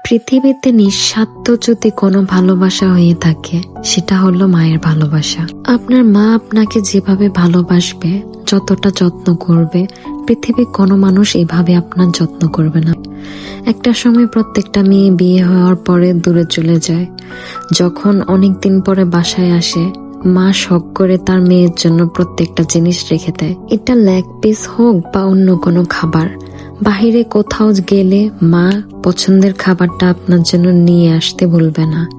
পৃথিবীতে নিঃস্বার্থ যদি কোনো ভালোবাসা হয়ে থাকে, সেটা হলো মায়ের ভালোবাসা। আপনার মা আপনাকে যেভাবে ভালোবাসবে, যতটা যত্ন করবে, পৃথিবীর কোনো মানুষ এভাবে আপনার যত্ন করবে না। একটা সময় প্রত্যেকটা মেয়ে বিয়ে হওয়ার পরে দূরে চলে যায়। যখন অনেকদিন পরে বাসায় আসে, মা শখ করে তার মেয়ের জন্য প্রত্যেকটা জিনিস রেখে দেয়। এটা লেগ পিস হোক বা অন্য কোনো খাবার। বাহিরে কোথাও গেলে মা পছন্দের খাবারটা আপনার জন্য নিয়ে আসতে ভুলবে না।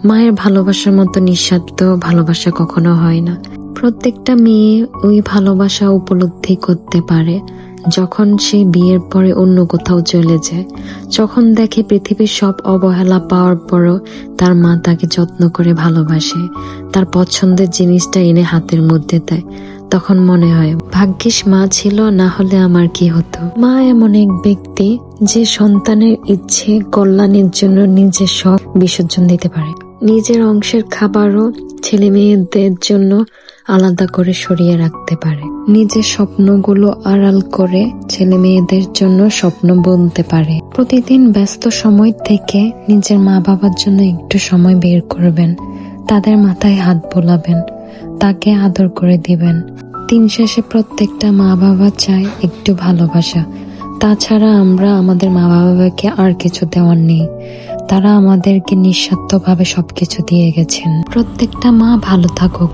মায়ের ভালোবাসার মতো নিঃস্বার্থ ভালোবাসা কখনো হয় না। প্রত্যেকটা মেয়ে ওই ভালোবাসা উপলব্ধি করতে পারে যখন সে বিয়ের পরে অন্য কোথাও চলে যায়। যখন দেখে পৃথিবীর সব অবহেলা পাওয়ার পরও তার মা তাকে যত্ন করে ভালোবাসে, তার পছন্দের জিনিসটা এনে হাতের মধ্যে দেয়, তখন মনে হয় ভাগ্যিস মা ছিল, না হলে আমার কি হতো। মা এমন এক ব্যক্তি যে সন্তানের ইচ্ছে কল্যাণের জন্য নিজের শখ বিসর্জন দিতে পারে। নিজের অংশের খাবারও ছেলে মেয়েদের জন্য আলাদা করে সরিয়ে রাখতে পারে। নিজের স্বপ্নগুলো আড়াল করে ছেলে মেয়েদের জন্য স্বপ্ন বুনতে পারে। প্রতিদিন ব্যস্ত সময় থেকে নিজের মা বাবার জন্য একটু সময় বের করবেন, তাদের মাথায় হাত বোলাবেন, তাকে আদর করে দিবেন। দিন শেষে প্রত্যেকটা মা বাবা চায় একটু ভালোবাসা। তাছাড়া আমরা আমাদের মা বাবাকে আর কিছু দেওয়ার নেই। তারা আমাদেরকে নিঃস্বার্থভাবে সবকিছু দিয়ে গেছেন। প্রত্যেকটা মা ভালো থাকুক।